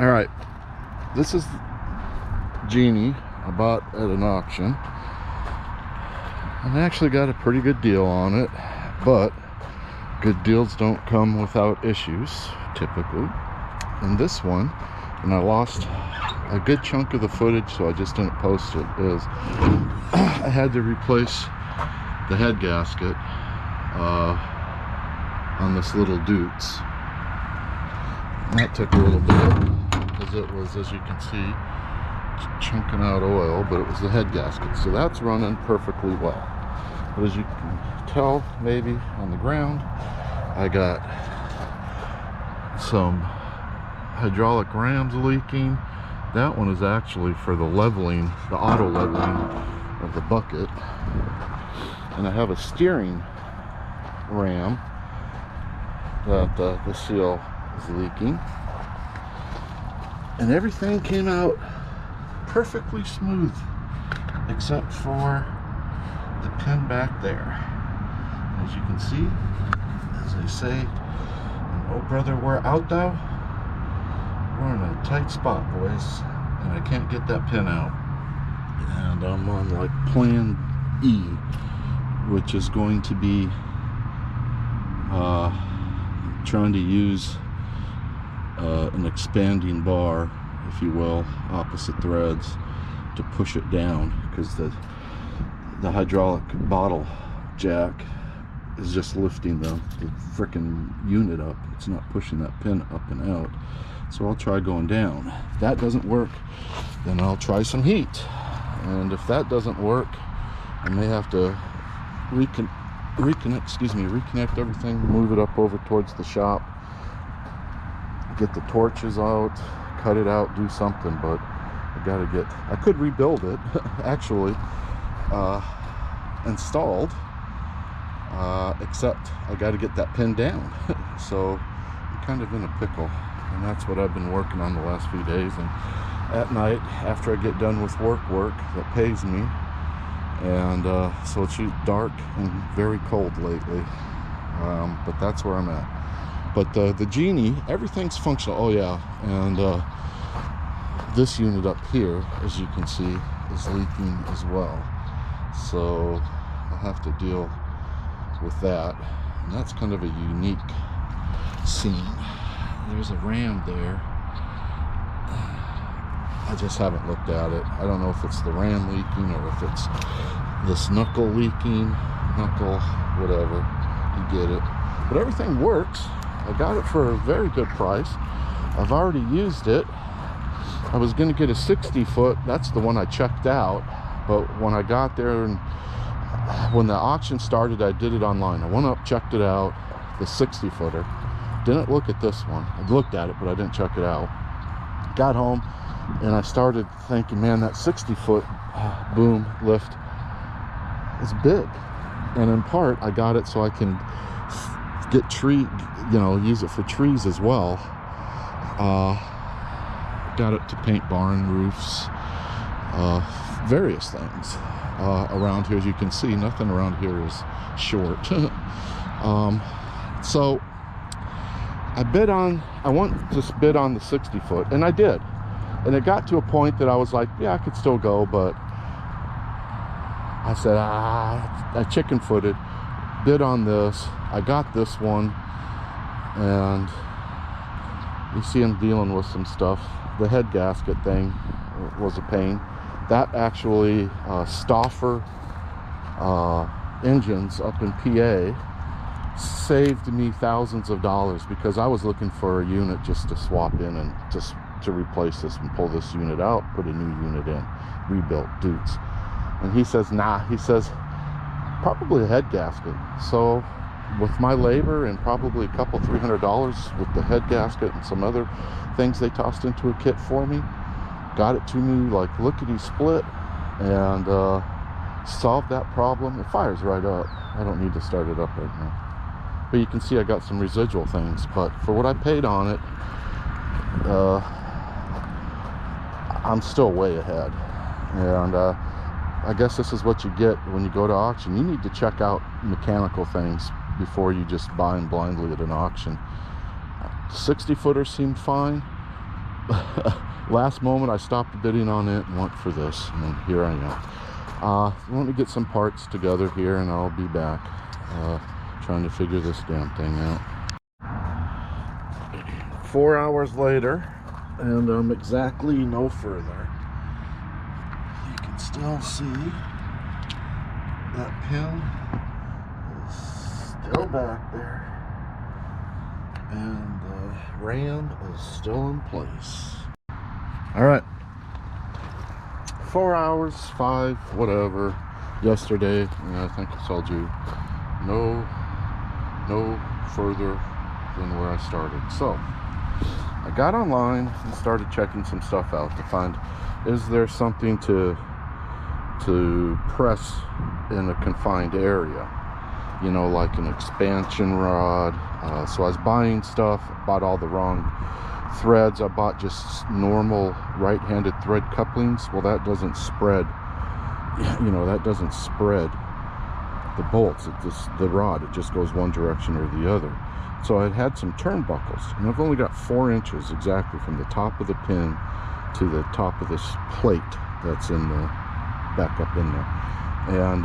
All right, this is Genie I bought at an auction, and I actually got a pretty good deal on it, but good deals don't come without issues typically. And this one, and I lost a good chunk of the footage, so I just didn't post it, is I had to replace the head gasket on this little Dutz. And that took a little bit because it was, as you can see, chunking out oil, but it was the head gasket, so that's running perfectly well. But as you can tell, maybe on the ground, I got some hydraulic rams leaking. That one is actually for the leveling, the auto leveling of the bucket. And I have a steering ram that the seal is leaking. And everything came out perfectly smooth except for the pin back there. As you can see, as they say, oh brother, we're out thou. We're in a tight spot, boys, and I can't get that pin out. And I'm on like plan E, which is going to be trying to use an expanding bar, if you will, opposite threads to push it down, because the hydraulic bottle jack is just lifting the frickin' unit up. It's not pushing that pin up and out. So I'll try going down. If that doesn't work, then I'll try some heat. And if that doesn't work, I may have to reconnect everything, move it up over towards the shop, get the torches out, cut it out, do something. But I could rebuild it actually, installed, except I got to get that pin down. So I'm kind of in a pickle, and that's what I've been working on the last few days. And at night, after I get done with work that pays me, and so it's dark and very cold lately, but that's where I'm at. But the Genie, everything's functional. Oh yeah, and this unit up here, as you can see, is leaking as well, so I'll have to deal with that. And that's kind of a unique scene. There's a ram there. I just haven't looked at it. I don't know if it's the ram leaking or if it's this knuckle leaking, whatever, you get it. But everything works. I got it for a very good price. I've already used it. I was going to get a 60-foot. That's the one I checked out. But when I got there and when the auction started, I did it online. I went up, checked it out, the 60-footer. Didn't look at this one. I looked at it, but I didn't check it out. Got home, and I started thinking, man, that 60-foot boom lift is big. And in part, I got it so I can get use it for trees as well. Got it to paint barn roofs, various things around here. As you can see, nothing around here is short. So I want to bid on the 60-foot, and I did. And it got to a point that I was like, yeah, I could still go, but I said, I chicken-footed, bid on this. I got this one, and you see I'm dealing with some stuff. The head gasket thing was a pain. That actually, Stauffer engines up in PA saved me thousands of dollars, because I was looking for a unit just to swap in and just to replace this and pull this unit out, put a new unit in, rebuilt Dutz. And he says, nah, he says, probably a head gasket. So with my labor and probably a couple $300 with the head gasket and some other things they tossed into a kit for me, got it to me like lickety split, and solved that problem. It fires right up. I don't need to start it up right now, but you can see I got some residual things. But for what I paid on it, I'm still way ahead. And I guess this is what you get when you go to auction. You need to check out mechanical things before you just buy them blindly at an auction. 60-footer seemed fine. last moment I stopped bidding on it and went for this, and here I am. Let me get some parts together here and I'll be back trying to figure this damn thing out. 4 hours later, and I'm exactly no further. You can still see that pin is still back there, and the ram is still in place. All right, 4 hours, 5, whatever. Yesterday, I think I told you, no further than where I started. So I got online and started checking some stuff out to find, is there something to press in a confined area, you know, like an expansion rod. So I was buying stuff, bought all the wrong threads. I bought just normal right-handed thread couplings. Well, that doesn't spread, you know, that doesn't spread the bolts. It just, the rod, it just goes one direction or the other. So I had some turnbuckles, and I've only got 4 inches exactly from the top of the pin to the top of this plate that's in the back up in there. And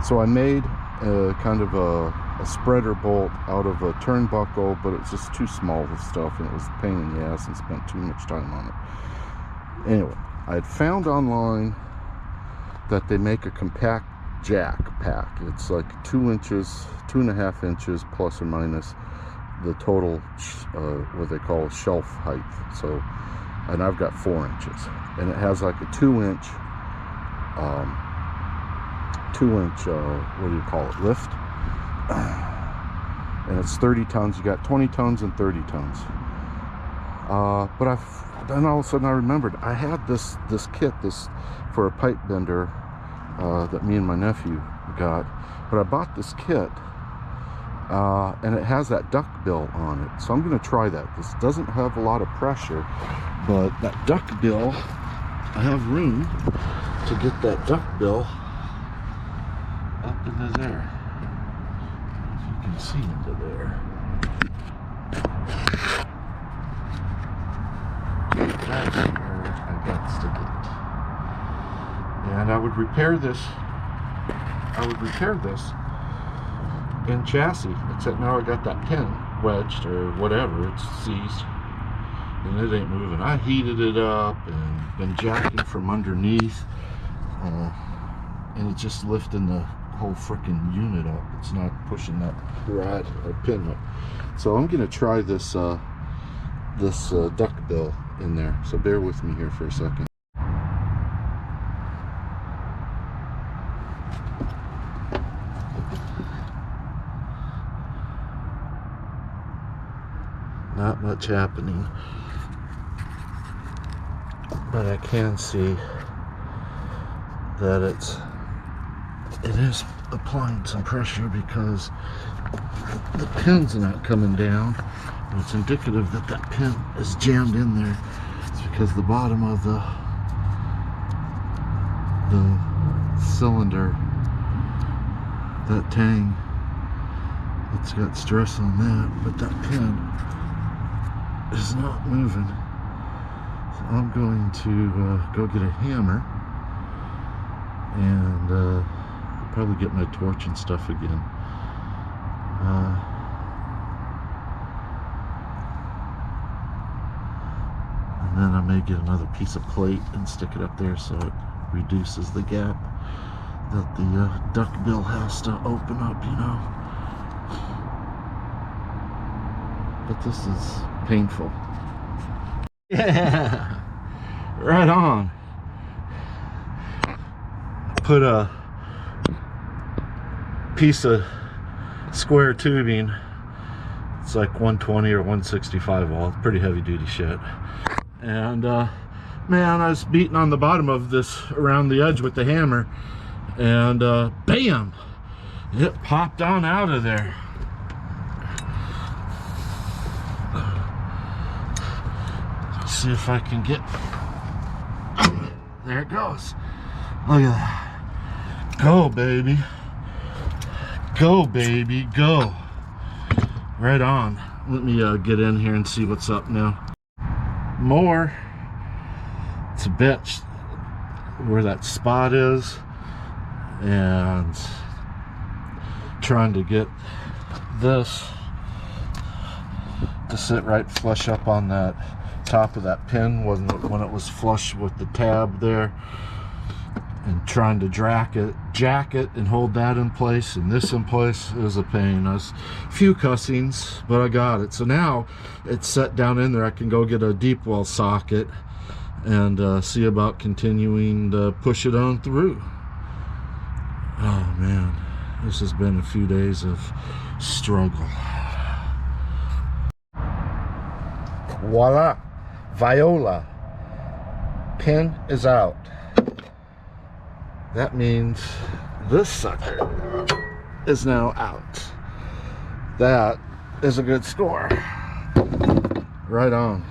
so I made kind of a spreader bolt out of a turnbuckle, but it's just too small with stuff, and it was a pain in the ass and spent too much time on it. Anyway, I had found online that they make a compact jack pack. It's like 2 inches, 2.5 inches plus or minus the total what they call shelf height. So, and I've got 4 inches, and it has like a 2-inch what do you call it, lift, and it's 30 tons. You got 20 tons and 30 tons. But then all of a sudden I remembered I had this kit for a pipe bender that me and my nephew got, but I bought this kit and it has that duck bill on it, so I'm going to try that. This doesn't have a lot of pressure, but that duck bill, I have room to get that duck bill up into there, if you can see into there. That's where I got to get. And I would repair this in chassis, except now I got that pin wedged or whatever, it's seized and it ain't moving. I heated it up and been jacking from underneath, and it's just lifting the whole freaking unit up. It's not pushing that rod or pin up. So I'm gonna try this duck bill in there, so bear with me here for a second. Not much happening, but I can see that it is applying some pressure because the pin's not coming down. It's indicative that that pin is jammed in there. It's because the bottom of the cylinder, that tang, it's got stress on that, but that pin is not moving. So I'm going to go get a hammer and probably get my torch and stuff again. And then I may get another piece of plate and stick it up there so it reduces the gap that the duck bill has to open up, you know. But this is painful. Yeah, right on. Put a piece of square tubing, it's like 120 or 165 volt, pretty heavy duty shit, and man, I was beating on the bottom of this around the edge with the hammer, and bam, it popped on out of there. Let's see if I can get, there it goes. Look at that. Go, baby. Go, baby, go. Right on. let me get in here and see what's up now. More. It's a bitch where that spot is, and trying to get this to sit right flush up on that top of that pin when it was flush with the tab there, and trying to jack it and hold that in place and this in place. It was a pain. I was a few cussings, but I got it. So now it's set down in there. I can go get a deep well socket and see about continuing to push it on through. Oh man, this has been a few days of struggle. Voila, Viola, pin is out. That means this sucker is now out. That is a good score. Right on.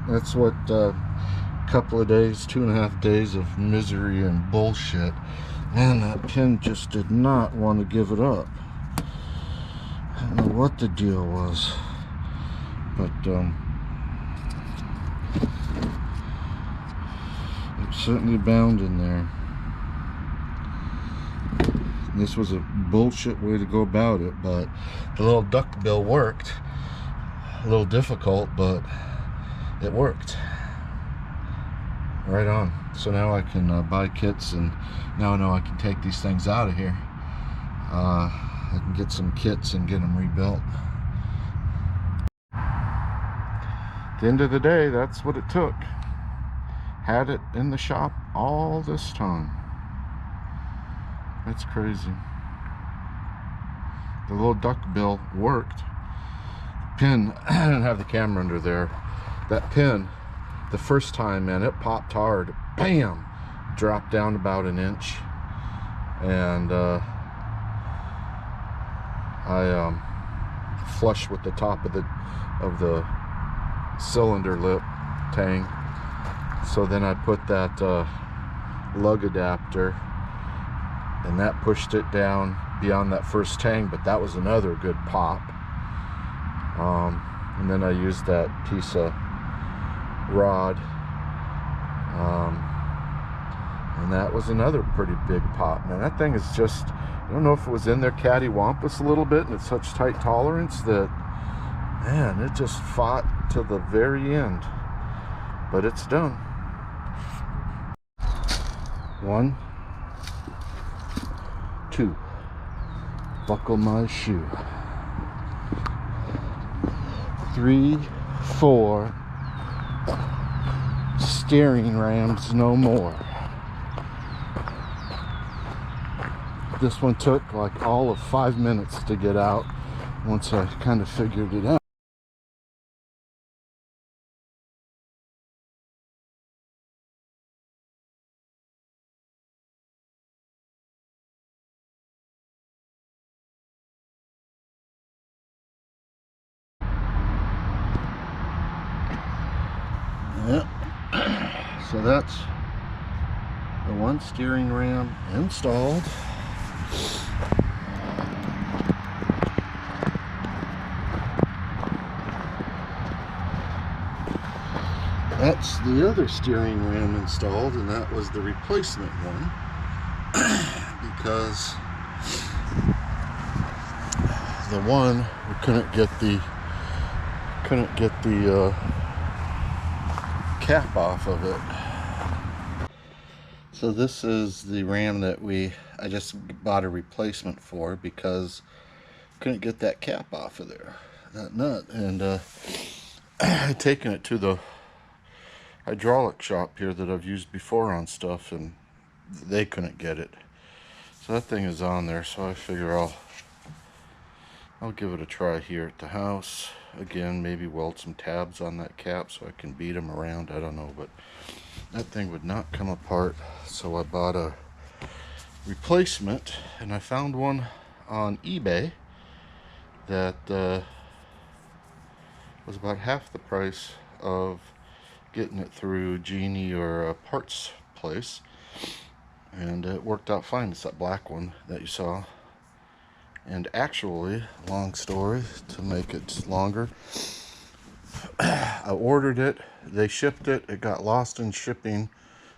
That's what a couple of days, 2.5 days of misery and bullshit. Man, that pin just did not want to give it up. I don't know what the deal was, but it's certainly bound in there. This was a bullshit way to go about it, but the little duck bill worked. A little difficult, but it worked. Right on. So now I can buy kits, and now I know I can take these things out of here. I can get some kits and get them rebuilt. At the end of the day, that's what it took. Had it in the shop all this time. That's crazy. The little duck bill worked. Pin, I didn't have the camera under there. That pin, the first time, man, it popped hard. Bam! Dropped down about an inch. And I flush with the top of the cylinder lip tang. So then I put that lug adapter, and that pushed it down beyond that first tang, but that was another good pop. And then I used that PITA rod, and that was another pretty big pop. Man, that thing is just, I don't know if it was in there cattywampus a little bit, and it's such tight tolerance that, man, it just fought to the very end. But it's done. 1, 2, buckle my shoe. 3, 4, steering rams no more. This one took like all of 5 minutes to get out once I kind of figured it out. Yep. So that's the one steering ram installed. That's the other steering ram installed, and that was the replacement one because the one we couldn't get the cap off of it. So this is the ram that I just bought a replacement for because couldn't get that cap off of there, that nut. And I'd taken it to the hydraulic shop here that I've used before on stuff, and they couldn't get it. So that thing is on there, so I figure I'll give it a try here at the house. Again, maybe weld some tabs on that cap so I can beat them around. I don't know, but that thing would not come apart. So I bought a replacement, and I found one on eBay that was about half the price of getting it through Genie or a parts place, and it worked out fine. It's that black one that you saw, And actually, long story to make it longer, I ordered it, they shipped it, it got lost in shipping,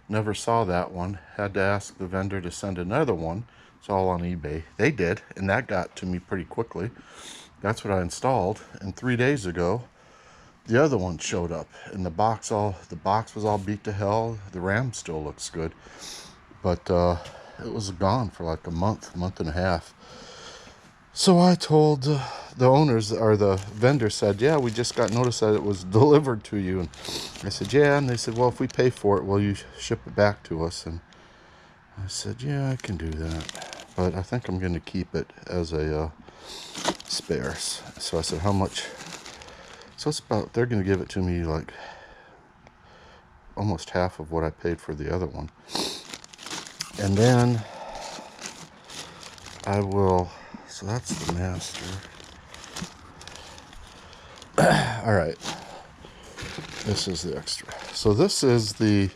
never saw that one, had to ask the vendor to send another one. It's all on eBay. They did, and that got to me pretty quickly. That's what I installed, and 3 days ago the other one showed up, and the box was all beat to hell. The RAM still looks good, but it was gone for like a month and a half. So I told the owners, or the vendor said, yeah, we just got notice that it was delivered to you. And I said, yeah. And they said, well, if we pay for it, will you ship it back to us? And I said, yeah, I can do that, but I think I'm going to keep it as a spare. So I said, how much? So it's about, they're going to give it to me like almost half of what I paid for the other one. And then I will, so that's the master. All right, this is the extra. So this is the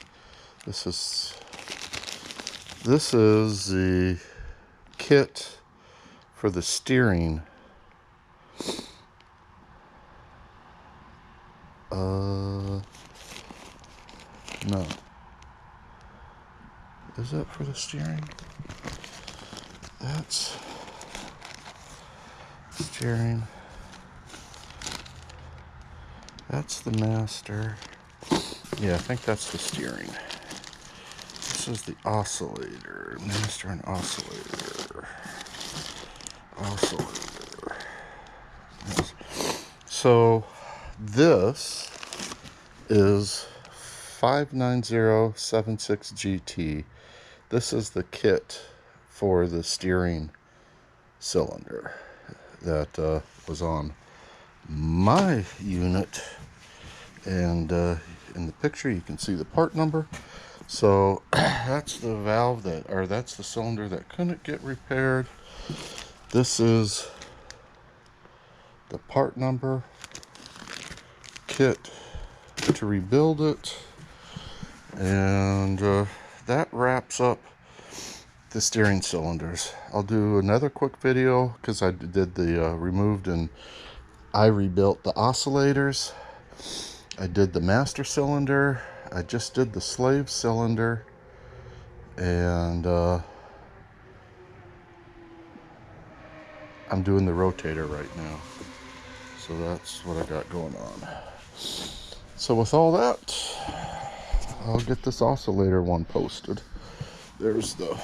kit for the steering. No. Is that for the steering? That's steering. That's the master. Yeah, I think that's the steering. This is the oscillator. Master and oscillator. Oscillator. Yes. So this is 59076 GT. This is the kit for the steering cylinder that was on my unit, and in the picture you can see the part number. So that's the valve that, or that's the cylinder that couldn't get repaired. This is the part number, kit to rebuild it, and that wraps up the steering cylinders. I'll do another quick video because I did the removed, and I rebuilt the oscillators. I did the master cylinder. I just did the slave cylinder, and I'm doing the rotator right now. So that's what I got going on. So with all that, I'll get this oscillator one posted. There's the